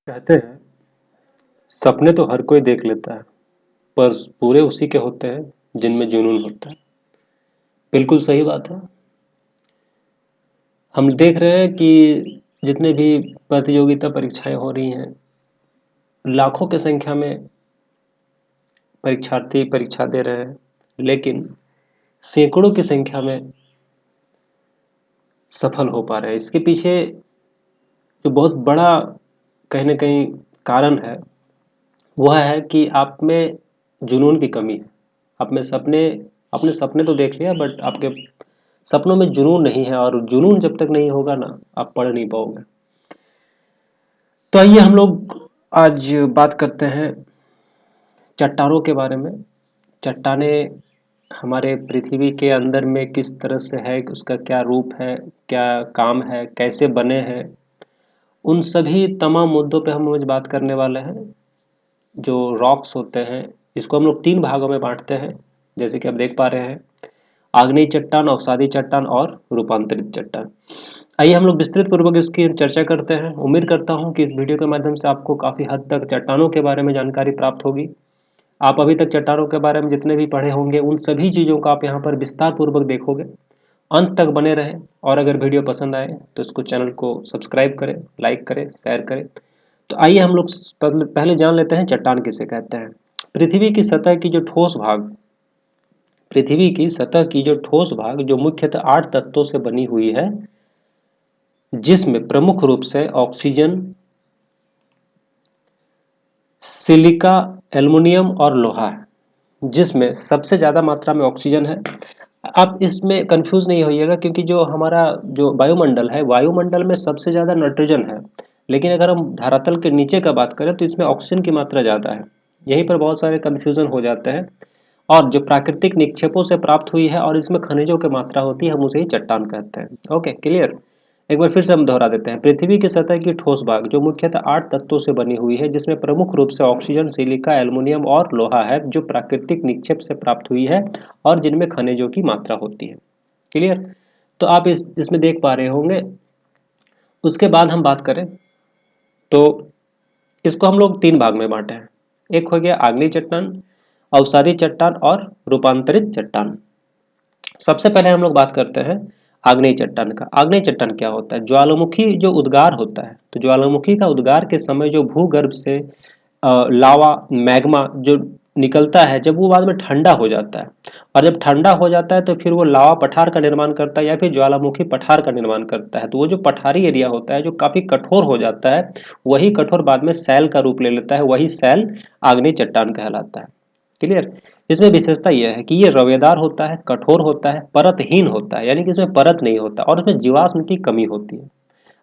कहते हैं सपने तो हर कोई देख लेता है पर पूरे उसी के होते हैं जिनमें जुनून होता है। बिल्कुल सही बात है। हम देख रहे हैं कि जितने भी प्रतियोगिता परीक्षाएं हो रही हैं, लाखों की संख्या में परीक्षार्थी परीक्षा दे रहे हैं, लेकिन सैकड़ों की संख्या में सफल हो पा रहे हैं। इसके पीछे जो बहुत बड़ा कहीं ना कहीं कारण है, वह है कि आप में जुनून की कमी है। आप में सपने अपने सपने तो देख लिया, बट आपके सपनों में जुनून नहीं है, और जुनून जब तक नहीं होगा ना, आप पढ़ नहीं पाओगे। तो आइए हम लोग आज बात करते हैं चट्टानों के बारे में। चट्टाने हमारे पृथ्वी के अंदर में किस तरह से है, उसका क्या रूप है, क्या काम है, कैसे बने हैं, उन सभी तमाम मुद्दों पे हम आज बात करने वाले हैं। जो रॉक्स होते हैं, इसको हम लोग तीन भागों में बांटते हैं, जैसे कि आप देख पा रहे हैं। आग्नेय चट्टान, अवसादी चट्टान और रूपांतरित चट्टान। आइए हम लोग विस्तृत पूर्वक इसकी चर्चा करते हैं। उम्मीद करता हूं कि इस वीडियो के माध्यम से आपको काफ़ी हद तक चट्टानों के बारे में जानकारी प्राप्त होगी। आप अभी तक चट्टानों के बारे में जितने भी पढ़े होंगे, उन सभी चीज़ों को आप यहाँ पर विस्तार पूर्वक देखोगे। अंत तक बने रहें, और अगर वीडियो पसंद आए तो इसको चैनल को सब्सक्राइब करें, लाइक करें, शेयर करें। तो आइए हम लोग पहले जान लेते हैं चट्टान किसे कहते हैं। पृथ्वी की सतह की जो ठोस भाग पृथ्वी की सतह की जो ठोस भाग जो मुख्यतः 8 तत्वों से बनी हुई है, जिसमें प्रमुख रूप से ऑक्सीजन, सिलिका, एल्युमिनियम और लोहा है, जिसमें सबसे ज़्यादा मात्रा में ऑक्सीजन है। आप इसमें कंफ्यूज नहीं होइएगा, क्योंकि जो हमारा जो वायुमंडल है, वायुमंडल में सबसे ज़्यादा नाइट्रोजन है, लेकिन अगर हम धरातल के नीचे का बात करें तो इसमें ऑक्सीजन की मात्रा ज़्यादा है। यहीं पर बहुत सारे कन्फ्यूज़न हो जाते हैं। और जो प्राकृतिक निक्षेपों से प्राप्त हुई है और इसमें खनिजों की मात्रा होती है, हम उसे ही चट्टान कहते हैं। Okay, clear. एक बार फिर से हम दोहरा देते हैं। पृथ्वी की सतह की ठोस भाग जो मुख्यतः 8 तत्वों से बनी हुई है, जिसमें प्रमुख रूप से ऑक्सीजन, सिलिका, एल्युमिनियम और लोहा है, जो प्राकृतिक निक्षेप से प्राप्त हुई है और जिनमें खनिजों की मात्रा होती है। क्लियर। तो आप इसमें देख पा रहे होंगे। उसके बाद हम बात करें तो इसको हम लोग तीन भाग में बांटे हैं। एक हो गया आग्नेय चट्टान, अवसादी चट्टान और रूपांतरित चट्टान। सबसे पहले हम लोग बात करते हैं आग्नेय चट्टान का। आग्नेय चट्टान क्या होता है? ज्वालामुखी जो उद्गार होता है, तो ज्वालामुखी का उद्गार के समय जो भूगर्भ से लावा, मैग्मा जो निकलता है, जब वो बाद में ठंडा हो जाता है, और जब ठंडा हो जाता है तो फिर वो लावा पठार का निर्माण करता है या फिर ज्वालामुखी पठार का निर्माण करता है। तो वो जो पठारी एरिया होता है, जो काफी कठोर हो जाता है, वही कठोर बाद में सैल का रूप ले लेता है, वही सैल आग्नेय चट्टान कहलाता है। क्लियर। इसमें विशेषता यह है कि ये रवेदार होता है, कठोर होता है, परतहीन होता है, यानी कि इसमें परत नहीं होता, और इसमें जीवाश्म की कमी होती है।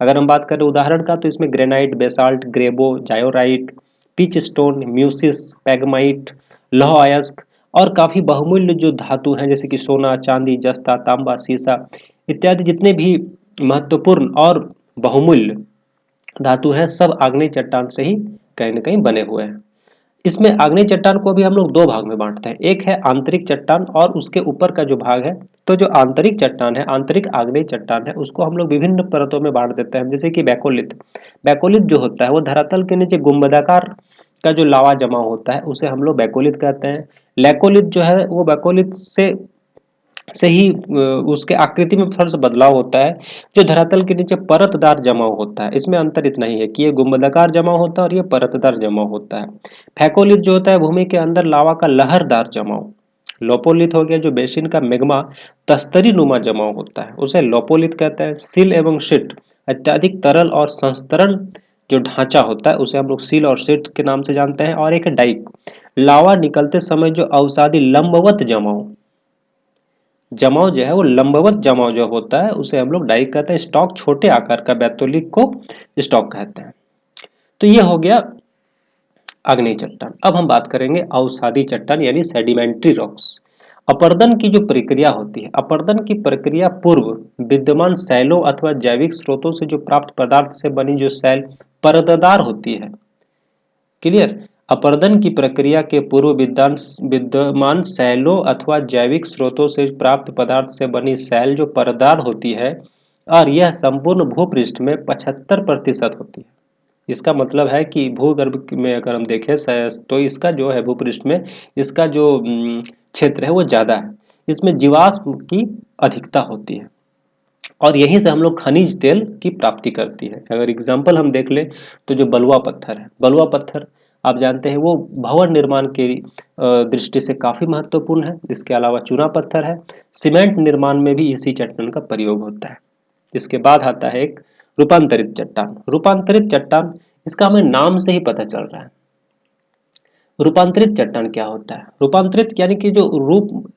अगर हम बात करें उदाहरण का, तो इसमें ग्रेनाइट, बेसाल्ट, ग्रेबो, जायोराइट, पिच स्टोन, म्यूसिस, पैगमाइट, लौह अयस्क और काफी बहुमूल्य जो धातु हैं, जैसे कि सोना, चांदी, जस्ता, तांबा, सीसा इत्यादि जितने भी महत्वपूर्ण और बहुमूल्य धातु हैं, सब आग्नेय चट्टान से ही कहीं न कहीं बने हुए हैं। इसमें आग्नेय चट्टान को भी हम लोग दो भाग में बांटते हैं। एक है आंतरिक चट्टान, और उसके ऊपर का जो भाग है, तो जो आंतरिक चट्टान है, आंतरिक आग्नेय चट्टान है, उसको हम लोग विभिन्न परतों में बांट देते हैं, जैसे कि बैकोलिथ। बैकोलिथ जो होता है, वो धरातल के नीचे गुंबदाकार का जो लावा जमा होता है, उसे हम लोग बैकोलिथ कहते हैं। लैकोलिथ जो है, वो बैकोलिथ से ही उसके आकृति में थोड़ा सा बदलाव होता है, जो धरातल के नीचे परतदार जमाव होता है। इसमें अंतर इतना ही है कि ये गुंबदाकार जमाव होता है और ये परतदार जमाव होता है। फैकोलिथ जो होता है, भूमि के अंदर लावा का लहरदार जमाव। लोपोलिथ हो गया जो बेसिन का मेग्मा तस्तरी नुमा जमाव होता है, उसे लोपोलिथ कहते हैं। सील एवं शीट अत्यधिक तरल और संस्तरण जो ढांचा होता है, उसे हम लोग सील और शीट के नाम से जानते हैं। और एक है डाइक, लावा निकलते समय जो अवसादी लंबवत जमाव जमाव जो है, वो लंबवत जमाव जो होता है, उसे हम लोग डाइक कहते हैं। स्टॉक छोटे आकार का बैतोलिक को स्टॉक कहते हैं। तो ये हो गया आग्नेय चट्टान। अब हम बात करेंगे अवसादी चट्टान यानी सेडिमेंट्री रॉक्स। अपरदन की जो प्रक्रिया होती है, अपरदन की प्रक्रिया पूर्व विद्यमान सैलों अथवा जैविक स्रोतों से जो प्राप्त पदार्थ से बनी जो सैल परतदार होती है। क्लियर। अपरदन की प्रक्रिया के पूर्व विद्यमान सैलों अथवा जैविक स्रोतों से प्राप्त पदार्थ से बनी सैल जो परतदार होती है, और यह संपूर्ण भूपृष्ठ में 75% होती है। इसका मतलब है कि भूगर्भ में अगर हम देखें तो इसका जो है भूपृष्ठ में इसका जो क्षेत्र है वो ज़्यादा है, इसमें जीवाश्म की अधिकता होती है और यहीं से हम लोग खनिज तेल की प्राप्ति करती है। अगर एग्जाम्पल हम देख लें तो जो बलुआ पत्थर है, बलुआ पत्थर आप जानते हैं वो भवन निर्माण के दृष्टि से काफ़ी महत्वपूर्ण है। इसके अलावा चूना पत्थर है, सीमेंट निर्माण में भी इसी चट्टान का प्रयोग होता है। इसके बाद आता है एक रूपांतरित चट्टान। रूपांतरित चट्टान, इसका हमें नाम से ही पता चल रहा है। रूपांतरित चट्टान क्या होता है? रूपांतरित यानी कि जो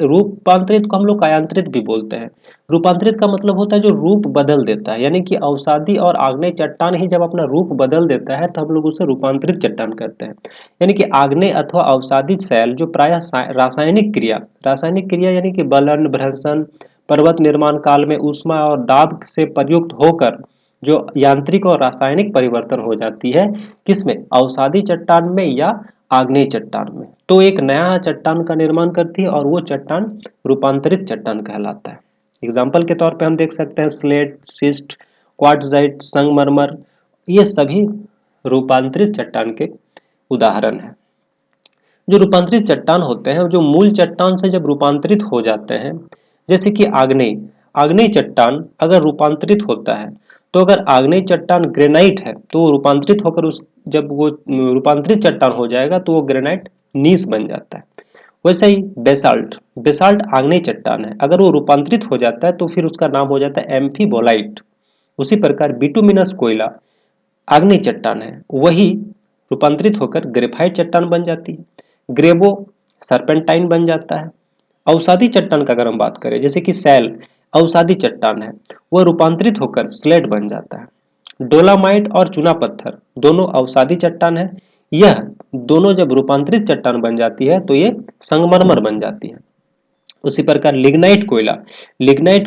रूपांतरित को हम लोग कायांतरित भी बोलते हैं। रूपांतरित का मतलब होता है जो रूप बदल देता है, यानी कि अवसादी और आग्नेय चट्टान ही जब अपना रूप बदल देता है तो हम लोग उसे रूपांतरित चट्टान कहते हैं। यानी कि आग्नेय अथवा अवसादी शैल जो प्रायः रासायनिक क्रिया यानी कि बलन भ्रंशन पर्वत निर्माण काल में ऊष्मा और दाब से प्रयुक्त होकर जो यांत्रिक और रासायनिक परिवर्तन हो जाती है, किसमें? अवसादी चट्टान में या आग्नेय चट्टान में, तो एक नया चट्टान का निर्माण करती है और वो चट्टान रूपांतरित चट्टान कहलाता है। एग्जाम्पल के तौर पे हम देख सकते हैं स्लेट, सिस्ट, क्वार्ट्जाइट, संगमरमर, ये सभी रूपांतरित चट्टान के उदाहरण हैं। जो रूपांतरित चट्टान होते हैं जो मूल चट्टान से जब रूपांतरित हो जाते हैं, जैसे कि आग्नेय चट्टान अगर रूपांतरित होता है तो अगर आग्नेय चट्टान ग्रेनाइट है तो वो रूपांतरित होकर जब वो रूपांतरित चट्टान हो जाएगा तो वो ग्रेनाइट नीस बन जाता है। वैसे ही बेसाल्ट आग्नेय चट्टान है, अगर वो रूपांतरित हो जाता है तो फिर उसका नाम हो जाता है एम्फीबोलाइट। उसी प्रकार बिटुमिनस कोयला आग्नेय चट्टान है, वही रूपांतरित होकर ग्रेफाइट चट्टान बन जाती है। ग्रेबो सर्पेंटाइन बन जाता है। अवसादी चट्टान का अगर हम बात करें, जैसे कि सैल अवसादी चट्टान है, वह रूपांतरित होकर स्लेट बन जाता है। डोलामाइट और चूना पत्थर दोनों अवसादी चट्टान है, यह दोनों जब रूपांतरित चट्टान बन जाती है तो ये संगमरमर बन जाती है। उसी प्रकार लिग्नाइट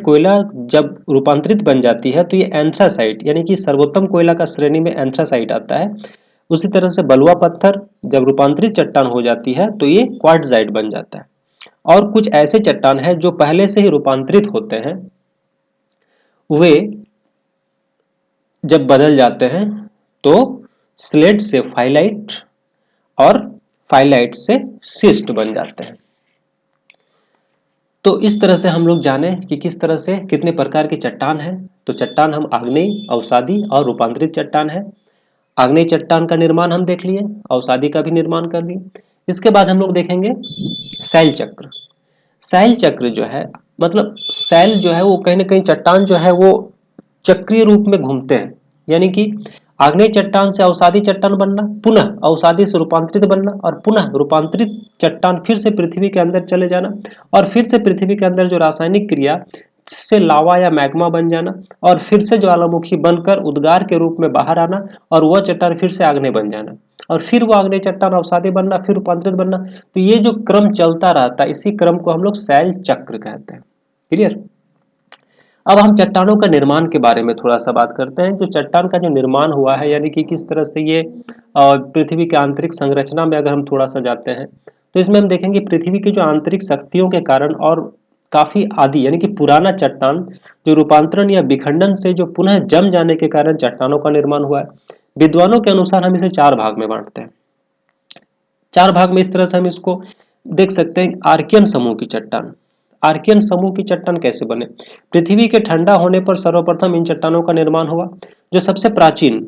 कोयला जब रूपांतरित बन जाती है तो ये एंथ्रासाइट यानी कि सर्वोत्तम कोयला का श्रेणी में एंथ्रासाइट आता है। उसी तरह से बलुआ पत्थर जब रूपांतरित चट्टान हो जाती है तो ये क्वार्ट्जाइट बन जाता है। और कुछ ऐसे चट्टान हैं जो पहले से ही रूपांतरित होते हैं, वे जब बदल जाते हैं तो स्लेट से फाइलाइट और फाइलाइट से सिस्ट बन जाते हैं। तो इस तरह से हम लोग जाने कि किस तरह से कितने प्रकार की चट्टान है। तो चट्टान हम आग्नेय, अवसादी और रूपांतरित चट्टान है। आग्नेय चट्टान का निर्माण हम देख लिए, अवसादी का भी निर्माण कर लिए। इसके बाद हम लोग देखेंगे शैल चक्र। शैल चक्र जो है, मतलब शैल जो है वो कहीं ना कहीं चट्टान जो है वो चक्रीय रूप में घूमते हैं, यानी कि आग्नेय चट्टान से अवसादी चट्टान बनना, पुनः अवसादी से रूपांतरित बनना और पुनः रूपांतरित चट्टान फिर से पृथ्वी के अंदर चले जाना और फिर से पृथ्वी के अंदर जो रासायनिक क्रिया से लावा या मैग्मा बन जाना और फिर से ज्वालामुखी बनकर उद्गार के रूप में बाहर आना और वह चट्टान फिर से आग्नेय बन जाना और फिर वो आग्नेय चट्टान अवसादी बनना, फिर रूपांतरित बनना। तो ये जो क्रम चलता रहता है, इसी क्रम को हम लोग शैल चक्र कहते हैं। क्लियर? अब हम चट्टानों का निर्माण के बारे में थोड़ा सा बात करते हैं। जो चट्टान का जो निर्माण हुआ है, यानी कि किस तरह से ये पृथ्वी के आंतरिक संरचना में अगर हम थोड़ा सा जाते हैं तो इसमें हम देखेंगे पृथ्वी की जो आंतरिक शक्तियों के कारण और काफी आदि यानी कि पुराना चट्टान जो रूपांतरण या विखंडन से जो पुनः जम जाने के कारण चट्टानों का निर्माण हुआ है। विद्वानों के अनुसार हम इसे 4 भाग में बांटते हैं। 4 भाग में इस तरह से हम इसको देख सकते हैं। आर्कियन समूह की चट्टान। आर्कियन समूह की चट्टान कैसे बने? पृथ्वी के ठंडा होने पर सर्वप्रथम इन चट्टानों का निर्माण हुआ, जो सबसे प्राचीन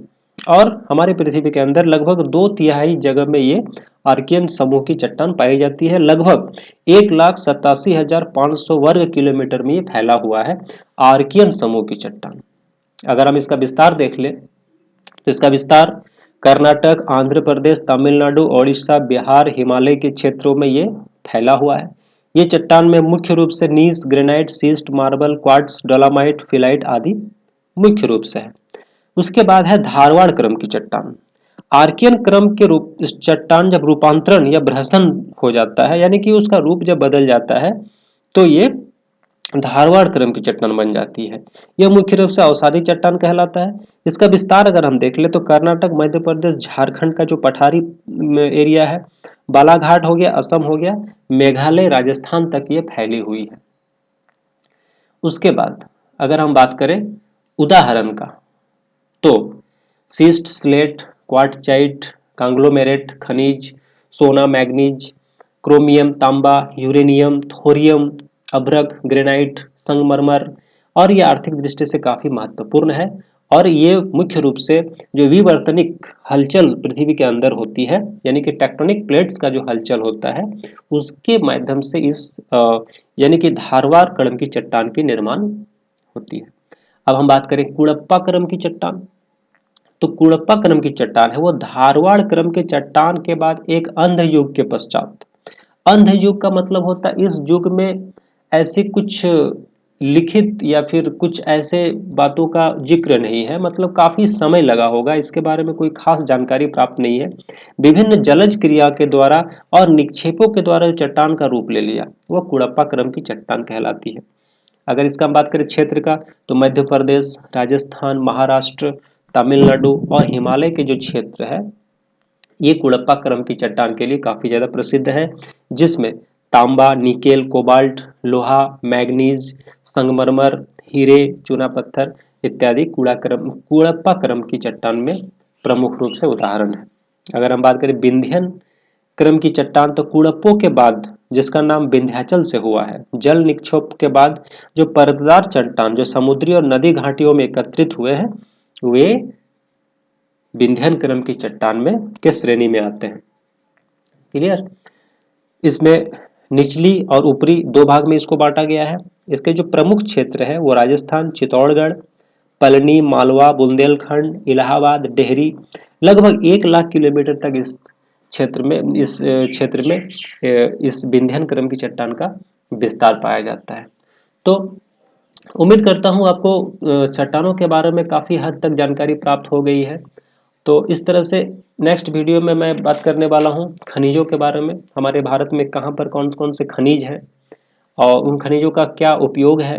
और हमारे पृथ्वी के अंदर लगभग 2/3 जगह में ये आर्कियन समूह की चट्टान पाई जाती है। लगभग 1,87,500 वर्ग किलोमीटर में ये फैला हुआ है आर्कियन समूह की चट्टान। अगर हम इसका विस्तार देख लें तो इसका विस्तार कर्नाटक, आंध्र प्रदेश, तमिलनाडु, ओडिशा, बिहार, हिमालय के क्षेत्रों में ये फैला हुआ है। ये चट्टान में मुख्य रूप से gneiss, granite, schist, marble, quartz, dolomite, phyllite आदि मुख्य रूप से है। उसके बाद है धारवाड़ क्रम की चट्टान। आर्कियन क्रम के रूप इस चट्टान जब रूपांतरण या भ्रंशन हो जाता है, यानी कि उसका रूप जब बदल जाता है तो ये धारवाड़ क्रम की चट्टान बन जाती है। यह मुख्य रूप से अवसादी चट्टान कहलाता है। इसका विस्तार अगर हम देख ले तो कर्नाटक, मध्य प्रदेश, झारखंड का जो पठारी एरिया है, बालाघाट हो गया, असम हो गया, मेघालय, राजस्थान तक ये फैली हुई है। उसके बाद अगर हम बात करें उदाहरण का तो सिस्ट, स्लेट, क्वार्टजाइट, कांग्लोमेरेट खनिज, सोना, मैग्नीज, क्रोमियम, तांबा, यूरेनियम, थोरियम, अभ्रक, ग्रेनाइट, संगमरमर, और ये आर्थिक दृष्टि से काफी महत्वपूर्ण है। और ये मुख्य रूप से जो विवर्तनिक हलचल पृथ्वी के अंदर होती है, यानी कि टेक्टोनिक प्लेट्स का जो हलचल होता है, उसके माध्यम से इस यानी कि धारवार क्रम की चट्टान की निर्माण होती है। अब हम बात करें कुड़प्पा क्रम की चट्टान। तो कुड़प्पा क्रम की चट्टान है वो धारवाड़ क्रम के चट्टान के बाद एक अंध युग के पश्चात, अंध युग का मतलब होता है इस युग में ऐसे कुछ लिखित या फिर कुछ ऐसे बातों का जिक्र नहीं है, मतलब काफी समय लगा होगा, इसके बारे में कोई खास जानकारी प्राप्त नहीं है। विभिन्न जलज क्रिया के द्वारा और निक्षेपों के द्वारा जो चट्टान का रूप ले लिया वो कुड़प्पा क्रम की चट्टान कहलाती है। अगर इसका हम बात करें क्षेत्र का, तो मध्य प्रदेश, राजस्थान, महाराष्ट्र, तमिलनाडु और हिमालय के जो क्षेत्र है ये कुड़प्पा क्रम की चट्टान के लिए काफी ज्यादा प्रसिद्ध है, जिसमें तांबा, निकेल, कोबाल्ट, लोहा, मैग्नीज, संगमरमर, हीरे, चूना पत्थर इत्यादि कुड़प्पा क्रम की चट्टान में प्रमुख रूप से उदाहरण है। अगर हम बात करें विंध्यन क्रम की चट्टान, तो कुड़प्पों के बाद जिसका नाम विंध्याचल से हुआ है, जल निक्षेप के बाद जो परतदार चट्टान जो समुद्री और नदी घाटियों में एकत्रित हुए हैं वे विंध्यन क्रम की चट्टान में किस श्रेणी में आते हैं। क्लियर। इसमें निचली और ऊपरी दो भाग में इसको बांटा गया है। इसके जो प्रमुख क्षेत्र है वो राजस्थान, चित्तौड़गढ़, पलनी, मालवा, बुंदेलखंड, इलाहाबाद, डेहरी, लगभग 1 लाख किलोमीटर तक इस क्षेत्र में इस विंध्यन क्रम की चट्टान का विस्तार पाया जाता है। तो उम्मीद करता हूँ आपको चट्टानों के बारे में काफी हद तक जानकारी प्राप्त हो गई है। तो इस तरह से नेक्स्ट वीडियो में मैं बात करने वाला हूँ खनिजों के बारे में, हमारे भारत में कहाँ पर कौन कौन से खनिज हैं और उन खनिजों का क्या उपयोग है।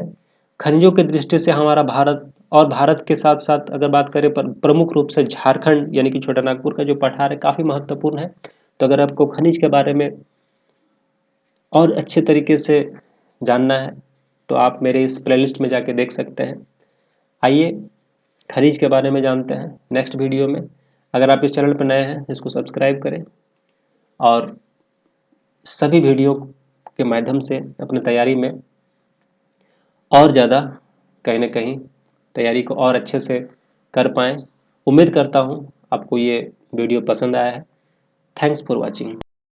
खनिजों की दृष्टि से हमारा भारत और भारत के साथ साथ अगर बात करें प्रमुख रूप से झारखंड यानी कि छोटा नागपुर का जो पठार है काफ़ी महत्वपूर्ण है। तो अगर आपको खनिज के बारे में और अच्छे तरीके से जानना है तो आप मेरे इस प्लेलिस्ट में जाके देख सकते हैं। आइए खनिज के बारे में जानते हैं नेक्स्ट वीडियो में। अगर आप इस चैनल पर नए हैं इसको सब्सक्राइब करें और सभी वीडियो के माध्यम से अपनी तैयारी में और ज़्यादा कहीं ना कहीं तैयारी को और अच्छे से कर पाएँ। उम्मीद करता हूँ आपको ये वीडियो पसंद आया है। Thanks for watching.